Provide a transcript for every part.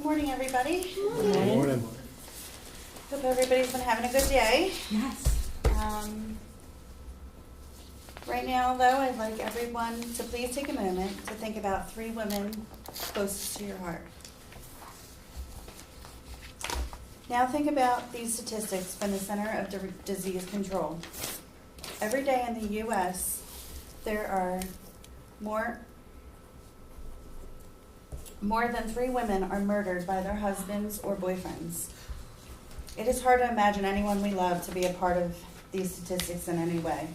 Good morning, everybody. Good morning. Hope everybody's been having a good day. Yes. Right now, though, I'd like everyone to please take a moment to think about 3 women closest to your heart. Now think about these statistics from the Center of Disease Control. Every day in the U.S., there are more than 3 women are murdered by their husbands or boyfriends. It is hard to imagine anyone we love to be a part of these statistics in any way.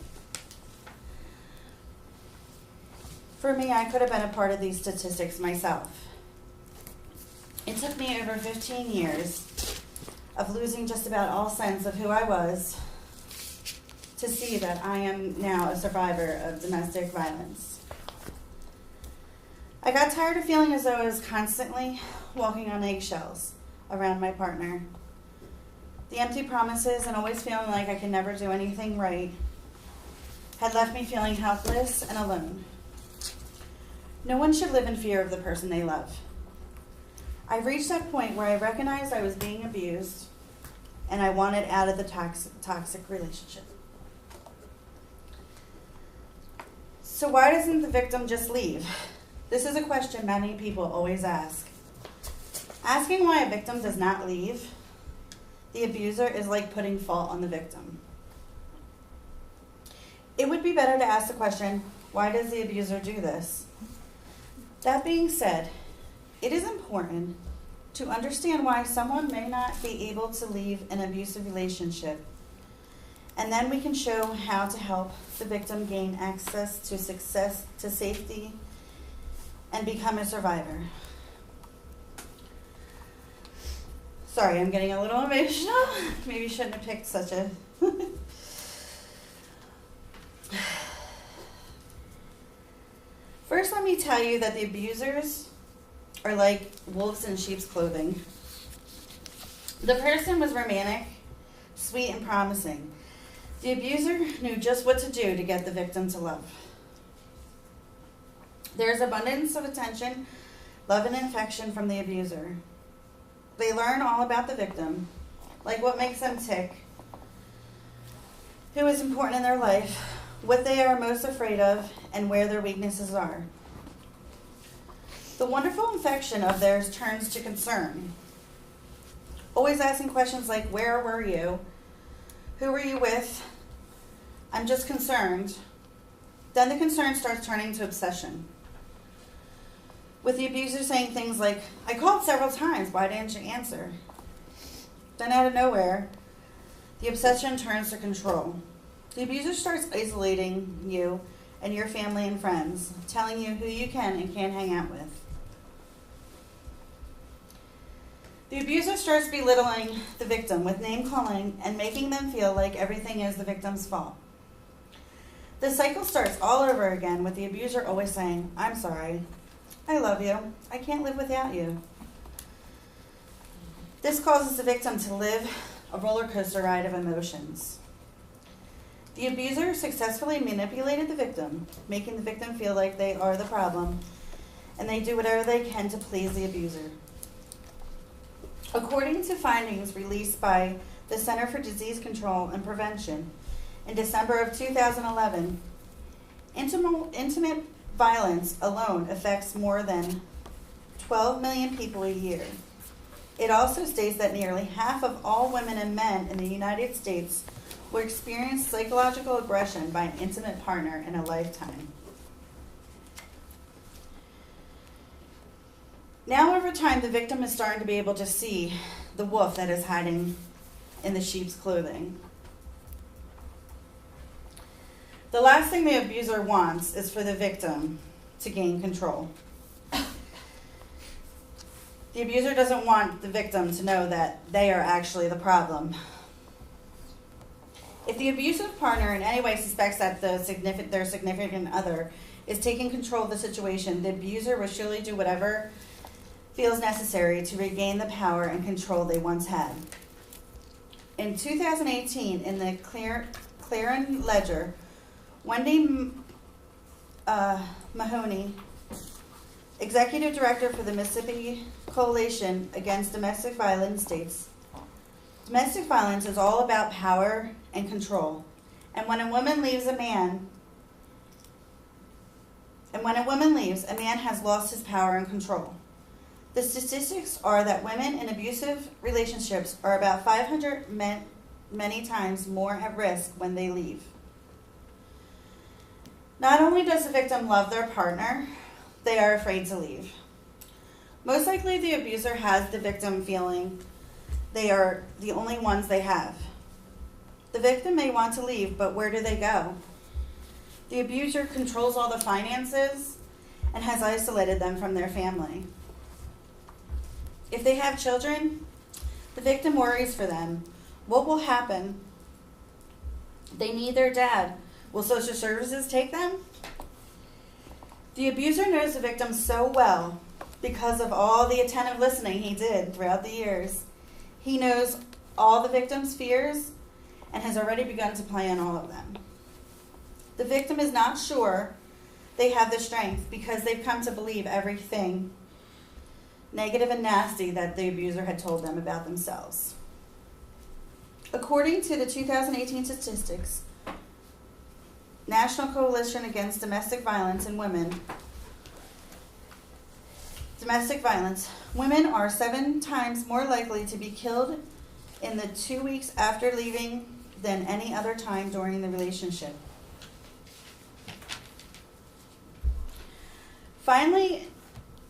For me, I could have been a part of these statistics myself. It took me over 15 years of losing just about all sense of who I was to see that I am now a survivor of domestic violence. I got tired of feeling as though I was constantly walking on eggshells around my partner. The empty promises and always feeling like I could never do anything right had left me feeling helpless and alone. No one should live in fear of the person they love. I reached that point where I recognized I was being abused and I wanted out of the toxic relationship. So why doesn't the victim just leave? This is a question many people always ask. Asking why a victim does not leave the abuser is like putting fault on the victim. It would be better to ask the question, why does the abuser do this? That being said, it is important to understand why someone may not be able to leave an abusive relationship, and then we can show how to help the victim gain access to success, to safety, and become a survivor. Sorry, I'm getting a little emotional. Maybe shouldn't have picked such a... First, let me tell you that the abusers are like wolves in sheep's clothing. The person was romantic, sweet, and promising. The abuser knew just what to do to get the victim to love. There is abundance of attention, love, and affection from the abuser. They learn all about the victim, like what makes them tick, who is important in their life, what they are most afraid of, and where their weaknesses are. The wonderful affection of theirs turns to concern, always asking questions like, where were you? Who were you with? I'm just concerned. Then the concern starts turning to obsession, with the abuser saying things like, I called several times, why didn't you answer? Then out of nowhere, the obsession turns to control. The abuser starts isolating you and your family and friends, telling you who you can and can't hang out with. The abuser starts belittling the victim with name-calling and making them feel like everything is the victim's fault. The cycle starts all over again with the abuser always saying, I'm sorry, I love you, I can't live without you. This causes the victim to live a roller coaster ride of emotions. The abuser successfully manipulated the victim, making the victim feel like they are the problem, and they do whatever they can to please the abuser. According to findings released by the Center for Disease Control and Prevention in December of 2011, intimate violence alone affects more than 12 million people a year. It also states that nearly half of all women and men in the United States will experience psychological aggression by an intimate partner in a lifetime. Now, over time, the victim is starting to be able to see the wolf that is hiding in the sheep's clothing. The last thing the abuser wants is for the victim to gain control. The abuser doesn't want the victim to know that they are actually the problem. If the abusive partner in any way suspects that their significant other is taking control of the situation, the abuser will surely do whatever feels necessary to regain the power and control they once had. In 2018, in the Clarion Ledger, Wendy Mahoney Executive Director for the Mississippi Coalition Against Domestic Violence, states, "Domestic violence is all about power and control. And when a woman leaves, a man has lost his power and control. The statistics are that women in abusive relationships are about 500 many times more at risk when they leave. Not only does the victim love their partner, they are afraid to leave. Most likely the abuser has the victim feeling they are the only ones they have. The victim may want to leave, but where do they go? The abuser controls all the finances and has isolated them from their family. If they have children, the victim worries for them. What will happen? They need their dad. Will social services take them? The abuser knows the victim so well because of all the attentive listening he did throughout the years. He knows all the victim's fears and has already begun to plan all of them. The victim is not sure they have the strength because they've come to believe everything negative and nasty that the abuser had told them about themselves. According to the 2018 statistics, National Coalition Against Domestic Violence in Women, women are 7 times more likely to be killed in the 2 weeks after leaving than any other time during the relationship. Finally,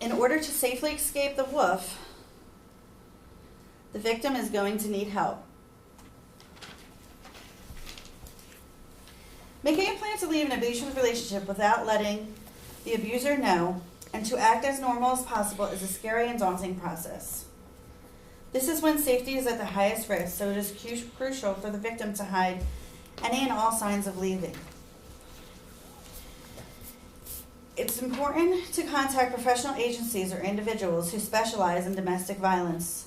in order to safely escape the wolf, the victim is going to need help. Making a plan to leave an abusive relationship without letting the abuser know and to act as normal as possible is a scary and daunting process. This is when safety is at the highest risk, so it is crucial for the victim to hide any and all signs of leaving. It's important to contact professional agencies or individuals who specialize in domestic violence.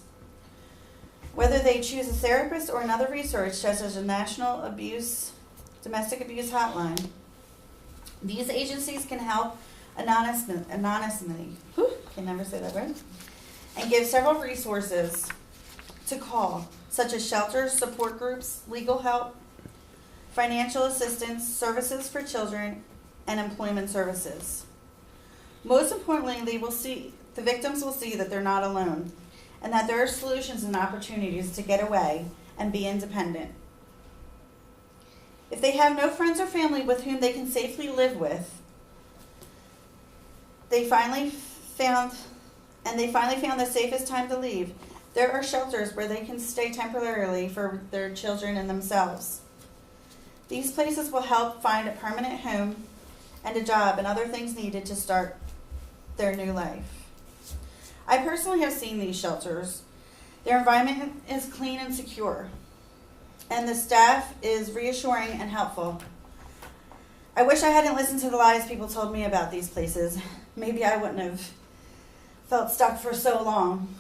Whether they choose a therapist or another resource, such as a National Domestic Abuse Hotline, these agencies can help anonymously, can never say that word, and give several resources to call, such as shelters, support groups, legal help, financial assistance, services for children, and employment services. Most importantly, the victims will see that they're not alone and that there are solutions and opportunities to get away and be independent. If they have no friends or family with whom they can safely live with, they finally found the safest time to leave, there are shelters where they can stay temporarily for their children and themselves. These places will help find a permanent home and a job and other things needed to start their new life. I personally have seen these shelters. Their environment is clean and secure, and the staff is reassuring and helpful. I wish I hadn't listened to the lies people told me about these places. Maybe I wouldn't have felt stuck for so long.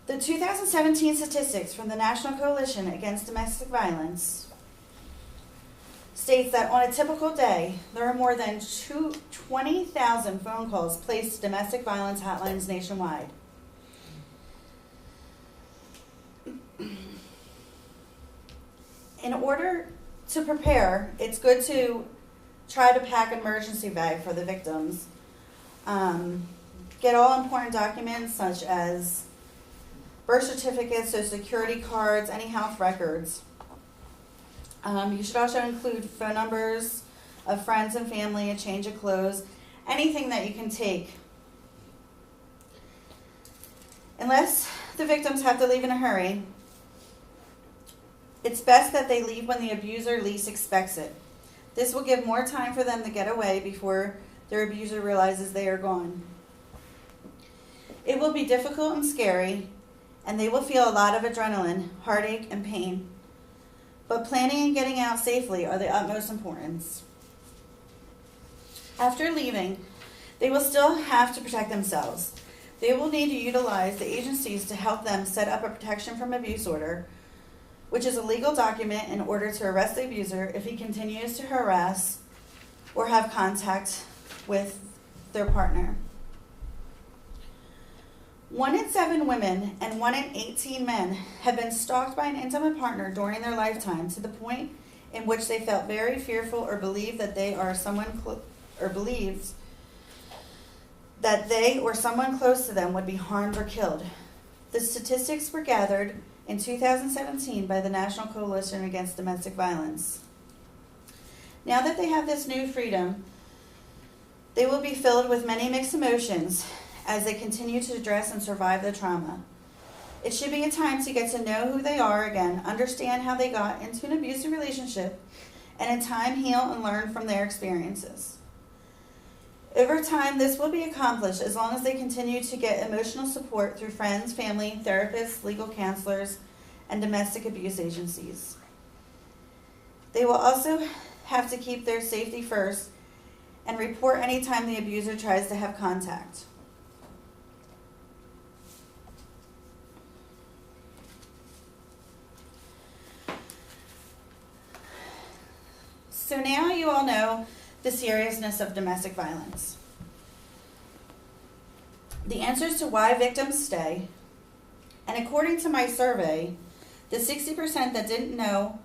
The 2017 statistics from the National Coalition Against Domestic Violence states that on a typical day, there are more than 20,000 phone calls placed to domestic violence hotlines nationwide. In order to prepare, it's good to try to pack an emergency bag for the victims. Get all important documents such as birth certificates, social security cards, any health records. You should also include phone numbers of friends and family, a change of clothes, anything that you can take. Unless the victims have to leave in a hurry, it's best that they leave when the abuser least expects it. This will give more time for them to get away before their abuser realizes they are gone. It will be difficult and scary, and they will feel a lot of adrenaline, heartache, and pain. But planning and getting out safely are the utmost importance. After leaving, they will still have to protect themselves. They will need to utilize the agencies to help them set up a protection from abuse order, which is a legal document in order to arrest the abuser if he continues to harass or have contact with their partner. 1 in 7 women and 1 in 18 men have been stalked by an intimate partner during their lifetime to the point in which they felt very fearful or believed that they or someone close to them would be harmed or killed. The statistics were gathered in 2017 by the National Coalition Against Domestic Violence. Now that they have this new freedom, they will be filled with many mixed emotions as they continue to address and survive the trauma. It should be a time to get to know who they are again, understand how they got into an abusive relationship, and in time heal and learn from their experiences. Over time, this will be accomplished as long as they continue to get emotional support through friends, family, therapists, legal counselors, and domestic abuse agencies. They will also have to keep their safety first and report anytime the abuser tries to have contact. So now you all know the seriousness of domestic violence. The answers to why victims stay, and according to my survey, the 60% that didn't know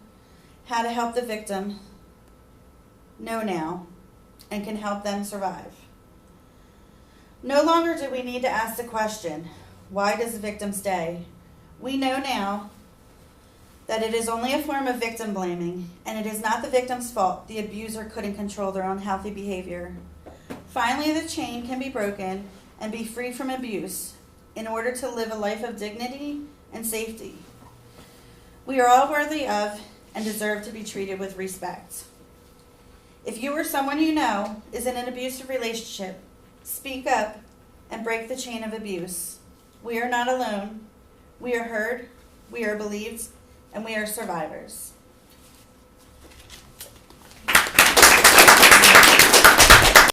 how to help the victim know now and can help them survive. No longer do we need to ask the question, why does the victim stay? We know now that it is only a form of victim blaming, and it is not the victim's fault the abuser couldn't control their own healthy behavior. Finally, the chain can be broken and be free from abuse in order to live a life of dignity and safety. We are all worthy of and deserve to be treated with respect. If you or someone you know is in an abusive relationship, speak up and break the chain of abuse. We are not alone. We are heard, we are believed, and we are survivors.